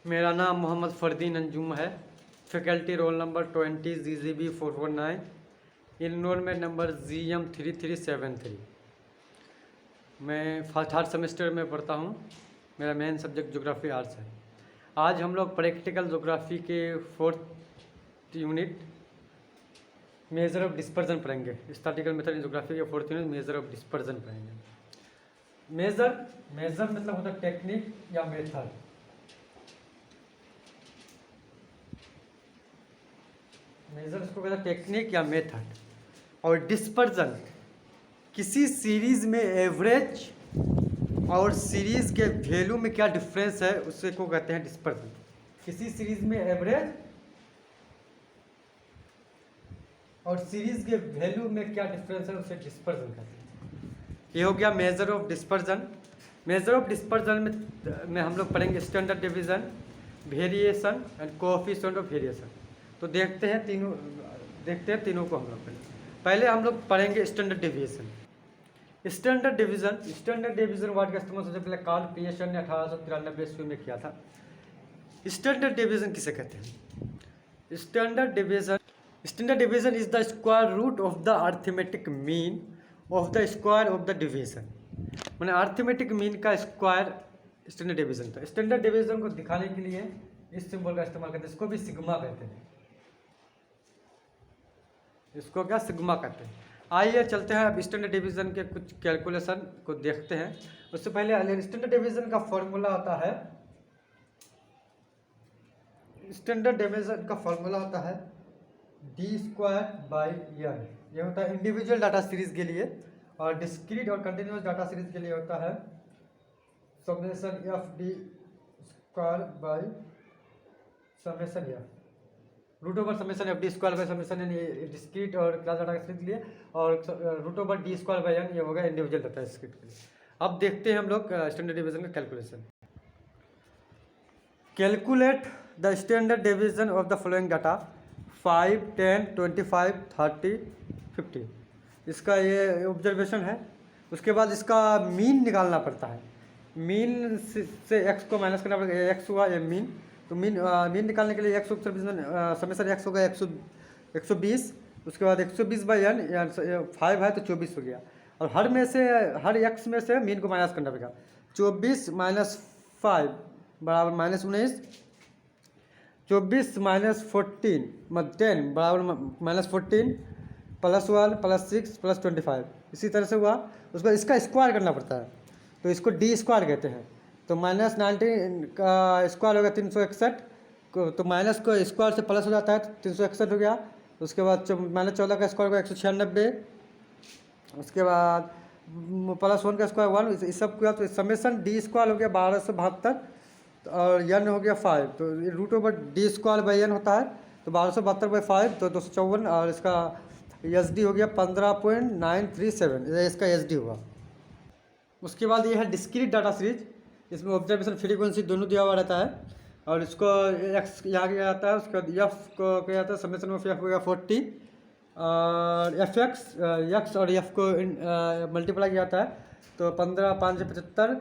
मेरा नाम मोहम्मद फ़रदीन अंजुम है। Faculty roll number 20 GGB 419, enrollment number GM3373। मैं थर्ड सेमेस्टर में पढ़ता हूँ। मेरा मेन सब्जेक्ट ज्योग्राफी आर्ट्स है। आज हम लोग प्रैक्टिकल ज्योग्राफी के 4th unit measure of dispersion पढ़ेंगे। स्टैटिस्टिकल मेथड इन ज्योग्राफी के 4th unit measure of dispersion पढ़ेंगे। मेजर मतलब होता है टेक्निक या मेथड। मेजर इसको कहते हैं टेक्निक या मेथड। और डिस्पर्जन किसी सीरीज में एवरेज और सीरीज के वैल्यू में क्या डिफरेंस है उससे को कहते हैं डिस्पर्जन। किसी सीरीज में एवरेज और सीरीज के वैल्यू में क्या डिफरेंस है उसे डिस्पर्जन कहते हैं। ये हो गया measure of dispersion. Measure of dispersion में हम लोग पढ़ेंगे standard division, variation and coefficient of variation. तो देखते हैं तीनों को हम लोग पहले हम लोग पढ़ेंगे standard division. Standard division word का इस्तेमाल सबसे पहले कार्ल पियर्सन ने 1893 ईस्वी में किया था। स्टैंडर्ड डिवीजन किसे कहते हैं? Standard division is the square root of the arithmetic mean of the square of the division. मैंने अर्थमेटिक मीन का स्क्वायर स्टैंडर्ड डिवीजन था। स्टैंडर्ड डिवीजन को दिखाने के लिए इस सिंबल का इस्तेमाल करते हैं। इसको भी सिग्मा कहते हैं। इसको क्या सिग्मा कहते हैं। आइए चलते हैं अब स्टैंडर्ड डिवीजन के कुछ कैलकुलेशन को देखते हैं। उससे पहले स्टैंडर्ड डिवीजन का फॉर्मूला आता है। स्टैंडर्ड डिवीजन का फॉर्मूला होता है d²/n। ये होता है इंडिविजुअल डाटा सीरीज के लिए, और डिस्क्रीट और कंटिन्यूअस डाटा सीरीज के लिए होता है समेशन f(d²/f) √((समेशन डिस्क्रीट और क्लास डाटा सीरीज के लिए, और √(d²/n) ये होगा इंडिविजुअल डाटा सीरीज के लिए। अब देखते हैं हम लोग स्टैंडर्ड डिवीजन का calculation. Calculate the standard division of the following data 5, 10, 25, 30, 50। इसका ये ऑब्जर्वेशन है। उसके बाद इसका मीन निकालना पड़ता है। मीन से एक्स को माइनस करना पड़ेगा। एक्स हुआ ये मीन, तो मीन निकालने के लिए एक्स समेशन एक्स होगा 120। उसके बाद 120/n 5 है तो 24 हो गया। और हर एक्स में से मीन को माइनस करना पड़ेगा। 24 - 5 बराबर -19। 24 - 14 10 बराबर -14 +1 +6 +25। इसी तरह से हुआ। उसको इसका स्क्वायर करना पड़ता है, तो इसको d² कहते हैं। तो -19 का स्क्वायर हो गया 361, तो माइनस को स्क्वायर से प्लस हो जाता है तो 361 हो गया। उसके बाद -14 का स्क्वायर हो गया 196। उसके बाद +1 का स्क्वायर 1। इस सब किया तो समेशन d² हो गया 1272, और n हो गया 5। तो √(d²/n) होता है, तो 1272/5 तो 254। और इसका SD हो गया 15.937। ये इसका SD हुआ। उसके बाद ये है डिस्क्रीट डाटा सीरीज। इसमें ऑब्जर्वेशन फ्रीक्वेंसी दोनों दिया हुआ रहता है, और इसको x यहाँ किया जाता है। उसके बाद f को किया जाता है समेशन ऑफ f हो गया 40, और x और f को मल्टीप्लाई किया जाता है, तो 15 5 75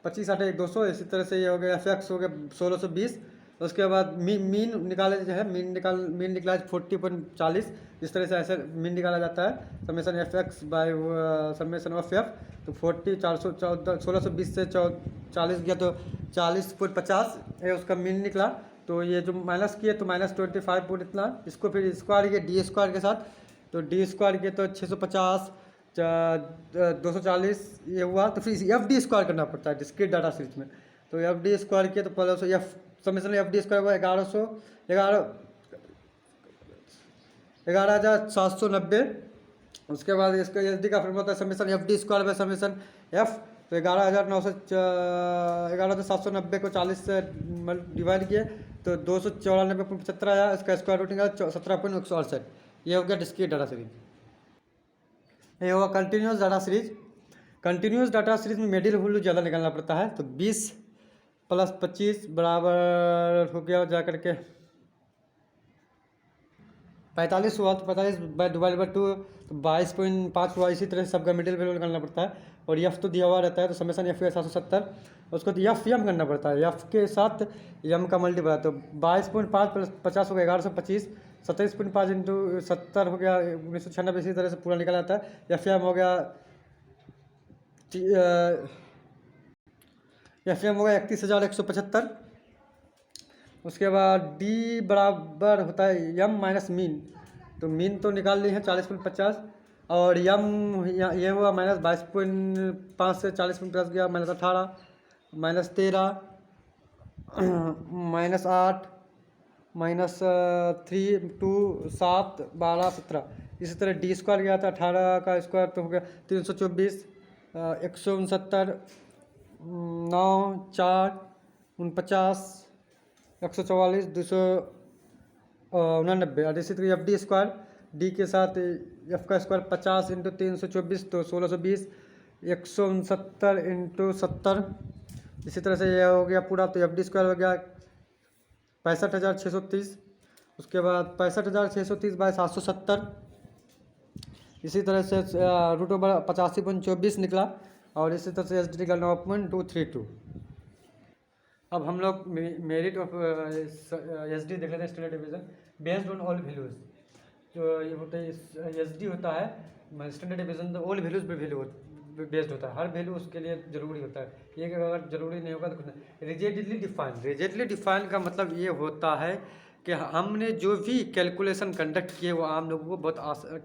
25 8 200। इसी तरह से ये हो गया f(x) हो गया 1620। उसके बाद मीन निकाले जो है मीन निकला 40.40। इस तरह से ऐसे मीन निकाला जाता है summation f(x) by summation of f। तो 40 414 1620 से 40 गया तो 40.50 ये उसका मीन निकला। तो ये जो माइनस किए तो -25 पॉइंट इतना। इसको फिर स्क्वायर किए d² के साथ, तो d² किए तो 650 240 ये हुआ। तो फिर f(d² करना पड़ता है डिस्क्रीट डाटा सीरीज में। तो f(d² किए तो पहले f समेशन f(d² हुआ 11,790। उसके बाद इसका SD का फॉर्मूला होता है समेशन f(d²) समेशन f। तो 11,790 को 40 से डिवाइड किए तो 294.75 आया। इसका स्क्वायर रूट निकाला 17.168। ये हो गया डिस्क्रीट डाटा सीरीज। ये होगा continuous data series. Continuous data series में मिडिल वैल्यू ज़्यादा निकालना पड़ता है। तो 20 + 25 बराबर हो गया जा करके 45 हुआ। तो 45/2 तो 22.5 हुआ। इसी तरह से सबका मिडिल वैल्यू निकालना पड़ता है। और एफ तो दिया हुआ रहता है, तो समेसन एफ का 770, उसको तो एफ एम करना पड़ता है, एफ के साथ एम का मल्टीपल है, तो 22.5 प्लस 50 हो गया 1125, 27.5 इंटू 70 हो गया 1996, इसी तरह से पूरा निकल आता है। एफ एम हो गया एफ एम हो गया 31,175। उसके बाद डी बराबर होता है यम माइनस मीन, तो मीन तो निकाल ली है 40.50, और यम ये हुआ -22.5 से 40.50 गया -18, -13, -8, -3 2 7 12 17, इसी तरह डी स्क्वायर गया था 18 का स्क्वायर तो हो गया 324, 169, 9 4 49, 144, 299, और इसी तरह एफ डी स्क्वायर, डी के साथ एफ का स्क्वायर 50 इंटू 324 तो 1620, 169 इंटू 70, इसी तरह से ये हो गया पूरा, तो एफ डी स्क्वायर हो गया 65,630। उसके बाद 65,630 बाय 770, इसी तरह से √/85.24 निकला, और इसी तरह से एच डी निकला 9.232। अब हम लोग मेरिट ऑफ एच डी देख लेते हैं, standard division based on all values. जो ये होता है एच डी होता है स्टैंडर्ड डिवीजन, तो ऑल वैल्यूज पे वैल्यू बेस्ड होता है, हर वैल्यू उसके लिए जरूरी होता है, ये अगर जरूरी नहीं होगा तो कुछ नहीं। रिजिडली डिफाइन का मतलब ये होता है कि हमने जो भी कैलकुलेशन कंडक्ट किए वो आम लोगों को बहुत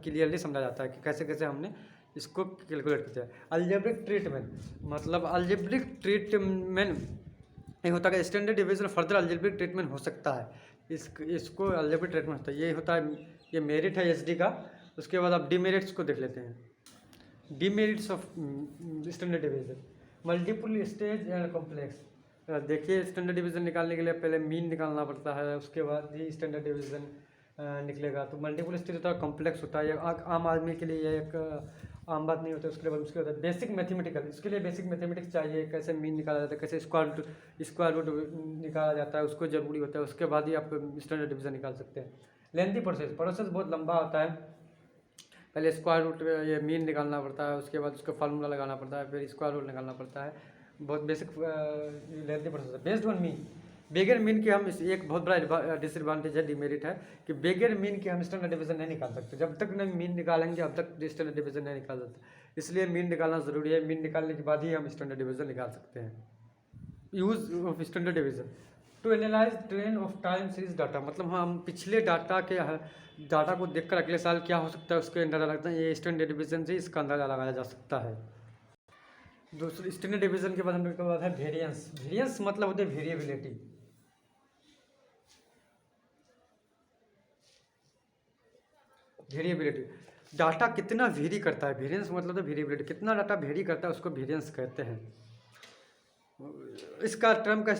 क्लियरली समझा जाता है कि कैसे कैसे हमने इसको कैलकुलेट किया है। अलजेब्रिक ट्रीटमेंट मतलब अलजेब्रिक ट्रीटमेंट ये होता है कि standard division further algebraic treatment हो सकता है, इसको अलजेब्रिक ट्रीटमेंट होता है, ये होता है, ये मेरिट है एसडी का। उसके बाद आप डीमेरिट्स को देख लेते हैं। Demerits of standard division, multiple stage and complex. देखिए स्टैंडर्ड डिवीजन निकालने के लिए पहले मीन निकालना पड़ता है, उसके बाद ही स्टैंडर्ड डिवीजन निकलेगा। तो मल्टीपल स्टेज होता है, कॉम्प्लेक्स होता है, आम आदमी के लिए ये एक आम बात नहीं होता है। उसके बाद उसके होता है बेसिक मैथमेटिकल, इसके लिए बेसिक मैथमेटिक्स चाहिए, कैसे मीन निकाला जाता है, कैसे स्क्वायर रूट निकाला जाता है, उसको जरूरी होता है। उसके बाद ही आप स्टैंडर्ड डिवीजन निकाल सकते हैं। लेंथी प्रोसेस बहुत लंबा होता है, पहले स्क्वायर रूट ये मीन निकालना पड़ता है, उसके बाद उसका फार्मूला लगाना पड़ता है, फिर स्क्वायर रूट निकालना पड़ता है, बहुत बेसिक लेंथी प्रोसेस है। Based on mean, beggar mean की हम एक बहुत बड़ा डिसएडवांटेज है, डिमेरिट है कि बेगर मीन की हम स्टैंडर्ड डिवीजन नहीं निकाल सकते। जब तक नहीं मीन निकालेंगे अब तक स्टैंडर्ड डिवीजन नहीं निकाल सकते, इसलिए मीन निकालना ज़रूरी है। मीन निकालने के बाद ही हम स्टैंडर्ड डिवीजन निकाल सकते हैं। Use of standard division to analyse trend of time series data, मतलब हम पिछले डाटा को देखकर अगले साल क्या हो सकता है उसके अंदाजा लगता है। ये स्टैंडर्ड डिवीजन से इसका अंदाजा लगाया जा सकता है। दूसरे स्टैंडर्ड डिवीजन के बाद हम लोग के बाद है वेरिएंस। वेरिएंस मतलब होती है वेरिएबिलिटी। वेरिएबिलिटी डाटा कितना वेरी करता है, वेरिएंस मतलब तो वेरिएबिलिटी, कितना डाटा वेरी करता है उसको वेरिएंस कहते हैं। इसका टर्म का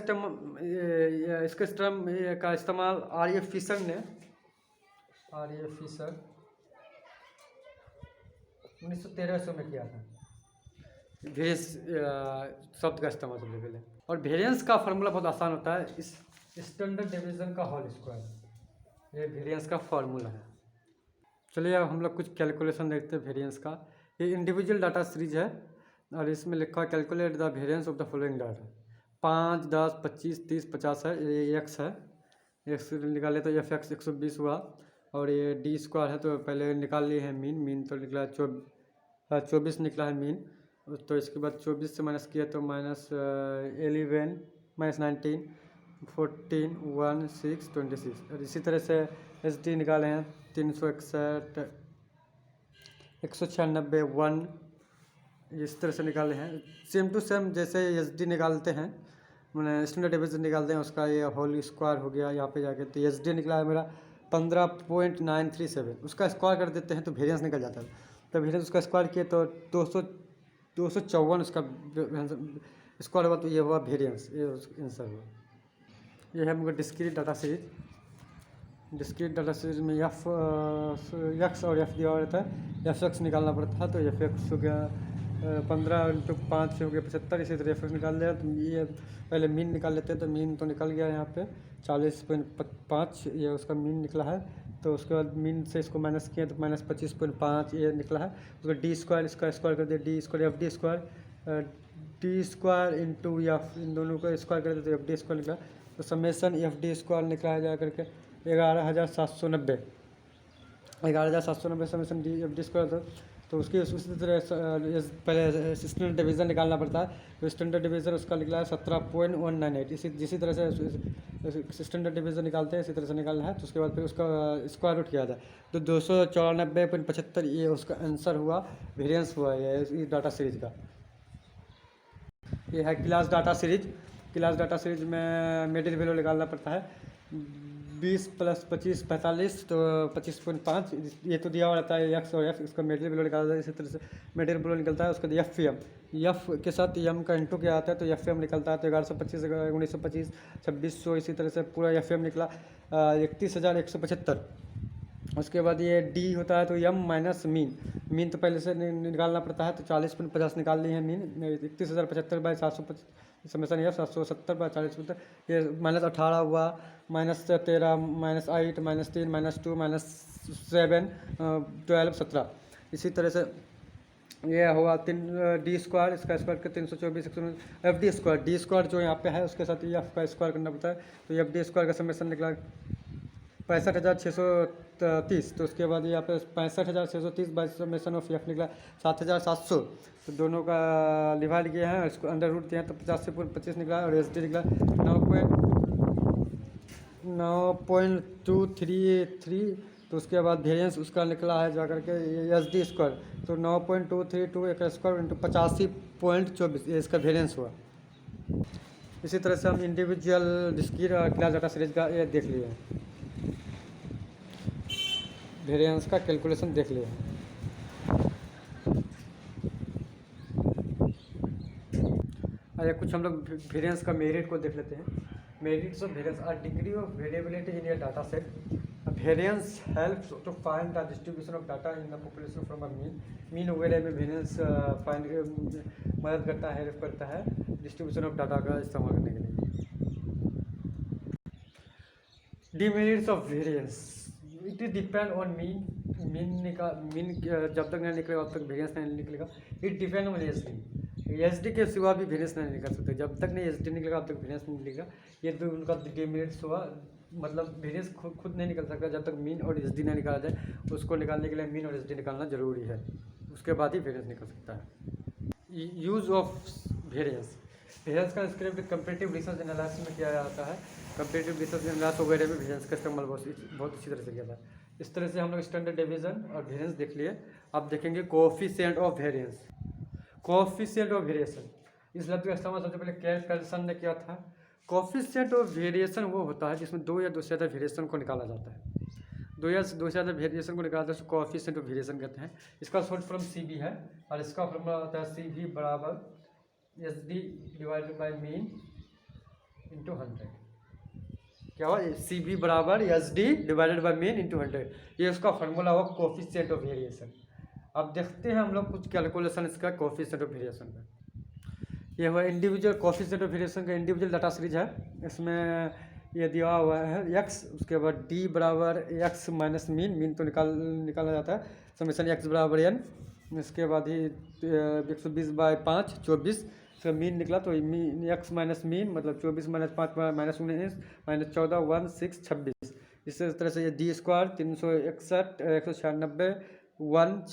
इस्तेमाल आर ए फिशर 1913 में किया था। वेरिएंस शब्द का इस्तेमाल सबसे पहले, और वेरिएंस का फार्मूला बहुत आसान होता है, इस स्टैंडर्ड डिवीजन का होल स्क्वायर, ये वेरिएंस का फार्मूला है। चलिए अब हम लोग कुछ कैलकुलेशन देखते हैं वेरिएंस का। ये इंडिविजुअल डाटा सीरीज है और इसमें लिखा है calculate the variance of the following data. 5, 10, 25, 30, 50 है, ये एक्स है, एक्स निकाले तो एफ एक्स 120 हुआ। और ये डी स्क्वायर है, तो पहले निकाल लिए हैं मीन तो निकला 24 निकला है मीन। तो इसके बाद 24 से माइनस किया तो -11 -19 14 1 6 26। और इसी तरह से एच डी निकाले हैं 361 196 1, इस तरह से निकाले हैं। सेम टू सेम जैसे एच डी निकालते हैं, मैंने स्टैंडर्ड डिवीजन निकालते हैं, उसका ये होल स्क्वायर हो गया यहाँ पे जाके। तो एच डी निकला है मेरा 15.937, उसका स्क्वायर कर देते हैं तो वेरिएंस निकल जाता है। तो वेरिएंस उसका स्क्वायर किए तो 254 उसका स्क्वायर हुआ, तो ये हुआ वेरिएंस, ये आंसर हुआ। ये है मेरा discrete data series. Discrete data series में एफ एक्स और एफ दिया हुआ रहता है, एफ एक्स निकालना पड़ता है। तो एफ एक्स हो गया 15 × 5 हो गया 75, इसी तरह एफ एक्स निकाल लिया। तो ये पहले मीन निकाल लेते हैं, तो मीन तो निकल गया यहाँ पे 40.5, ये उसका मीन निकला है। तो उसके बाद मीन से इसको माइनस किया तो -25.5 ये निकला है। उसका डी स्क्वायर, इसका स्क्वायर कर दिया, D square F D square, D square into F, इन दोनों का स्क्वायर कर दिया तो एफ डी स्क्वायर निकला। तो समेसन एफ डी स्क्वायर निकला जा करके 11,790, 11,790 summation D F D square था। तो उसकी उसी तरह पहले स्टैंडर्ड डिवीज़न निकालना पड़ता है। तो स्टैंडर्ड डिवीज़न उसका निकला है 17.198। जिसी तरह से स्टैंडर्ड डिवीज़न निकालते हैं इसी तरह से निकालना है। तो उसके बाद फिर उसका स्क्वायर रूट किया जाए तो 294.75 ये उसका आंसर हुआ, वेरिएंस हुआ ये इस डाटा सीरीज का। ये है class data series. Class data series में मिडिल वैल्यू निकालना पड़ता है 20 + 25 45, तो 25.5 ये तो दिया हुआ रहता है एक्स और एफ, इसका मिडिल वैल्यू निकाला जाता है। इसी तरह से मिडिल वैल्यू निकलता है। उसके बाद एफ एम, एफ के साथ एम का इंटू किया आता है तो एफ एम निकलता है। तो 1125, 1925, 2600, इसी तरह से पूरा एफ एम निकला 31,175। उसके बाद ये डी होता है तो एम माइनस मीन, मीन तो पहले से निकालना पड़ता है तो 40.50 निकाल ली है मीन, 31,075/725 समेसन एफ 770/40, ये -18 हुआ, -13, -8, -3, -2, -7, 12, 17। इसी तरह से ये हुआ 3 डी स्क्वायर, इसका स्क्वायर के 324, F D square, D square जो यहाँ पे है उसके साथ एफ का स्क्वायर करना पड़ता है। तो एफ डी स्क्वायर का समेसन निकला 65,630। तो उसके बाद यहाँ पे 65,630 बाई समेसन ऑफ एफ निकला 7,700। तो दोनों का डिवाइड किए हैं, इसको अंडर रूट दिए हैं तो 85.25 निकला। और एस डी निकला 9.233। तो उसके बाद वेरिएंस उसका निकला है जा करके एस डी स्क्वायर, तो 9.232 एक स्क्वायर इंटू 85.24 ये इसका वेरिएंस हुआ। इसी तरह से हम इंडिविजुअल डिस्क्रीट और क्लास डाटा सीरीज का ये देख लिए, वेरिएंस का कैलकुलेशन देख लिया। अरे कुछ हम लोग वेरिएंस का मेरिट को देख लेते हैं। Merits of variance are degree of variability in your data set. Variance helps to find the distribution of data in the population from a mean. Mean वगैरह में वेरिएंस फाइंड मदद करता है, हेल्प करता है डिस्ट्रीब्यूशन ऑफ डाटा का इस्तेमाल करने के लिए। Demerits of variance, it is depend on mean. Mean जब तक नहीं निकलेगा तब तक वेरिएंस नहीं निकलेगा। It depend on S D के सिवा भी वेरिएंस नहीं निकल सकते। जब तक नहीं एस डी निकलेगा तब तक वेरिएंस नहीं निकलेगा। ये तो उनका डिमेरिट्स हुआ, मतलब वेरिएंस खुद नहीं निकल सकता जब तक मीन और एस डी नहीं निकाला जाए। उसको निकालने के लिए मीन और एस डी निकालना जरूरी है, उसके बाद ही वेरिएंस निकल सकता है। यूज़ ऑफ वेरिएंस, वेरिएंस का स्क्रिप्ट कंपैरेटिव रिसर्च एनालिसिस में किया जाता है। कंपैरेटिव रिसर्च एनालिसिस वगैरह में वेरिएंस का इस्तेमाल बहुत अच्छी तरह से किया जाता है। इस तरह से हम लोग स्टैंडर्ड डिवीजन और वेरिएंस देख लिए। अब देखेंगे coefficient of variance. Coefficient of variation, इस लफ्ज़ का इस्तेमाल सबसे पहले कैल्कुलेशन ने किया था। कोएफिशिएंट ऑफ वेरिएशन वो होता है जिसमें दो या दो से ज़्यादा वेरिएशन को निकाला जाता है। दो से ज़्यादा वेरिएशन को निकालते हैं, उसको कोएफिशिएंट ऑफ वेरिएशन कहते हैं। इसका शॉर्ट फॉर्म सी बी है और इसका फॉर्मूला होता है सी बी बराबर S D divided by mean into 100। क्या हुआ, सी बी बराबर S D divided by mean into 100, ये उसका फार्मूला हुआ कोएफिशिएंट ऑफ वेरिएशन। अब देखते हैं हम लोग कुछ कैलकुलेशन इसका कोएफिशिएंट ऑफ वेरिएशन का। ये हुआ इंडिविजुअल कोएफिशिएंट ऑफ वेरिएशन का इंडिविजुअल डाटा सीरीज है। इसमें ये दिया हुआ है एक्स, उसके बाद डी बराबर एक्स माइनस मीन, मीन तो निकाला जाता है, समेशन एक्स बराबर एन। इसके बाद ही 120/5 24, इसका मीन निकला तो एक्स माइनस मीन मतलब 24 - 5 -19 -14 1 6 26। इस तरह से ये डी स्क्वायर 361 196 1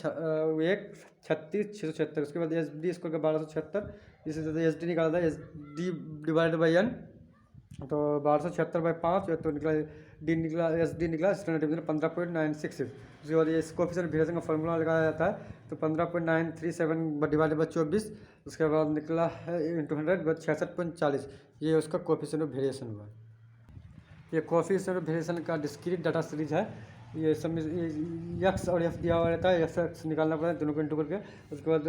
36 676। उसके बाद एस डी स्क्वायर का 1276। इसी तरह एस डी निकाला था, S D divided by N तो 1276/5 तो निकला डी निकला एस डी निकला स्टैंडर्ड डिवीजन 15.966। उसके बाद ये कोएफिशिएंट ऑफ वेरिएशन का फॉर्मूला लगाया जाता है तो 15.937 डिवाइडेड बाई 24। उसके बाद निकला है इंटू 100 बाद 66.40। ये उसका कोएफिशिएंट ऑफ वेरिएशन हुआ। ये कोएफिशिएंट ऑफ वेरिएशन का डिस्क्रीट डाटा सीरीज है। ये सब एक्स और एफ दिया हुआ रहता है, एक्स निकालना पड़ता है दोनों को इंटू करके। उसके बाद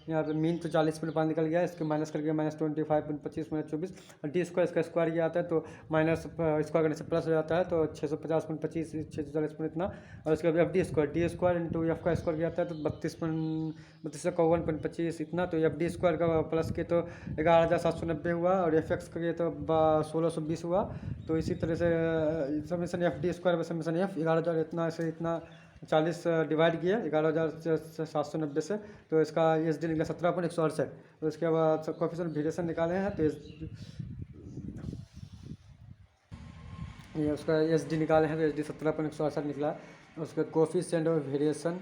यहाँ पे मीन तो 40.5 निकल गया, इसके माइनस करके -25.25 -24 और डी स्क्वायर इसका स्क्वायर किया आता है तो माइनस स्क्वायर करने से प्लस हो जाता है तो 650.25 640 इतना। और उसके बाद F D square into F का स्क्वायर किया आता है तो 32.25 इतना। तो एफ डी स्क्वायर का प्लस के तो 11,790 हुआ और एफ एक्स का तो 1620 हुआ। तो इसी तरह से summation F D square summation F 11,000 इतना से इतना 40 डिवाइड किया 11,790 से, तो इसका एच डी निकला 17.168। तो इसके बाद कोफिशिएंट वेरिएशन निकाले हैं, तो ये उसका एच डी निकाले हैं, तो एच डी 17.168 निकला। उसका coefficient of variation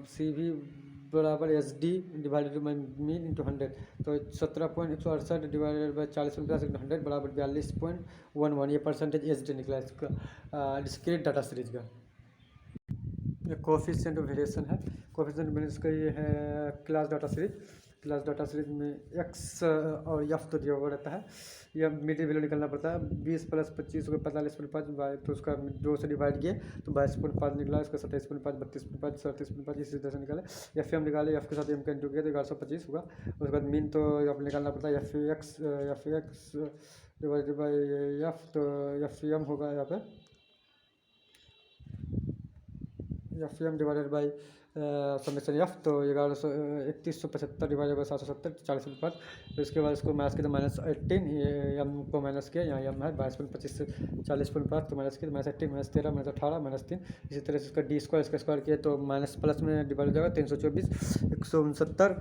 C V बराबर H D divided by mean into 100, तो 17.168 डिवाइडेड बाई 40.100 बराबर 42.11। ये परसेंटेज एच डी निकला इसका डिस्क्रीट डाटा सीरीज का। ये कोफिशिएंट ऑफ वेरिएशन है। कोफिशिएंट ऑफ वेरिएशन का ये है क्लास डाटा सीरीज में एक्स और एफ तो दिया हुआ रहता है। यह मीडियन वैल्यू निकलना पड़ता है। 20 + 25 को 45.5 तो उसका 2 से डिवाइड किए तो 22.5 निकला। इसका 27.5, 32.5, 37.5 इसी तरह से निकाले। एफ एम निकाले, एफ के साथ एम का इंटू किया तो 1125 होगा। उसके बाद मीन तो अब निकालना पड़ता है F X divided by F, तो एफ एम होगा यहाँ पे F M divided by summation F, तो 3175 डिवाइडेड बाई 770 40.5। तो इसके बाद इसको माइनस किया तो -18, ये एम को माइनस किया, यहाँ एम है 22.25 से 40.5 तो माइनस किया तो -18 -13 -18 -3। इसी तरह से इसका डी स्क्वायर इसका स्क्वायर किया तो माइनस प्लस में डिवाइड हो जाएगा 324 169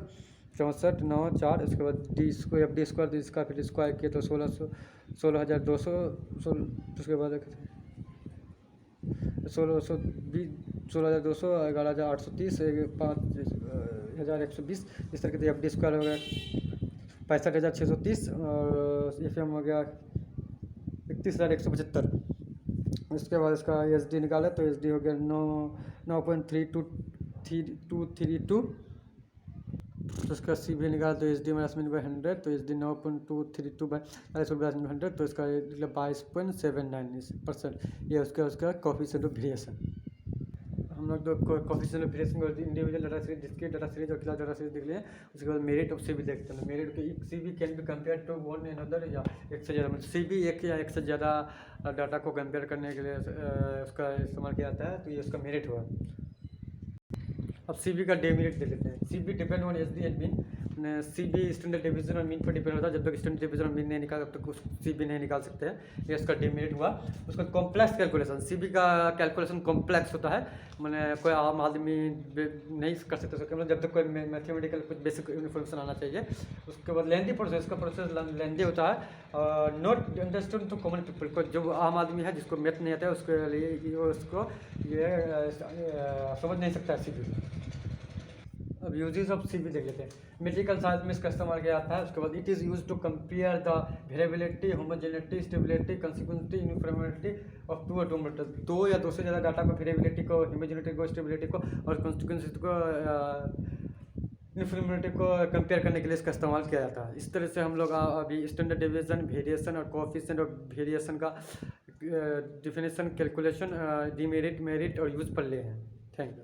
64 9 4। इसके बाद D square F D square, तो इसका फिर स्क्वायर किया तो 16,200 उसके बाद 16,200 11,830 5,120। इस तरीके से एफ डी स्क्वायर हो गया 65,630 और एफ एम हो गया 31,175। इसके बाद इसका एच डी निकाला तो एच डी हो गया 9.3232। तो इसका सी बी निकाला तो एच डी -100, तो एच डी 9.232 बाई 40/100, तो इसका 22.79%। ये उसका कोफिशिएंट ऑफ वेरिएशन। हम लोग तो कोफिशिएंट ऑफ वेरिएशन को individual data series, discrete data series और क्लास डाटा सीरीज देख लिए। उसके बाद मेरिट ऑफ सी बी देखते हैं। Merit C B can be compare to one another, या एक से ज़्यादा, मतलब सी बी एक या एक से ज़्यादा डाटा को कंपेयर करने के लिए उसका इस्तेमाल किया जाता है, तो ये उसका मेरिट हुआ। अब सी बी का डेमेरिट देख लेते हैं। C B depend on H D and mean. C B standard division और मीन पर डिपेंड होता है। जब तक स्टैंडर्ड डिवीजन और मीन नहीं निकाल तब तक उस सी बी नहीं निकाल सकते हैं। ये इसका डिमेरिट हुआ। उसका कॉम्प्लेक्स कैलकुलेशन, सी बी का कैलकुलेशन कॉम्प्लेक्स होता है, मैंने कोई आम आदमी नहीं कर सकते उसका, मतलब जब तक कोई मैथमेटिकल कुछ बेसिक इन्फॉर्मेशन आना चाहिए। उसके बाद लेंदी प्रोसेस, का प्रोसेस लेंदी होता है, not understood to common people को, जो आम आदमी है जिसको मैथ नहीं आता है उसके लिए उसको ये समझ नहीं सकता है सी बी। अब यूजेस ऑफ सी बी देख लेते हैं। मेडिकल साइंस में इसका इस्तेमाल किया जाता है। उसके बाद it is use to compare the variability, homogeneity, stability, consistency, uniformity of two और टू मेथड। दो या दो से ज़्यादा डाटा को, वेरिएबिलिटी को, होमोजेनिटी को, स्टेबिलिटी को और कंसिक्वेंसिटी को, यूनिफॉर्मिटी को कंपेयर करने के लिए इसका इस्तेमाल किया जाता है। इस तरह से हम लोग अभी स्टैंडर्ड डेविएशन, वेरिएशन और कोएफिशिएंट ऑफ वेरिएशन का डिफिनेशन, कैलकुलेशन, डिमेरिट, मेरिट और यूज पढ़ लिए हैं। Thank you.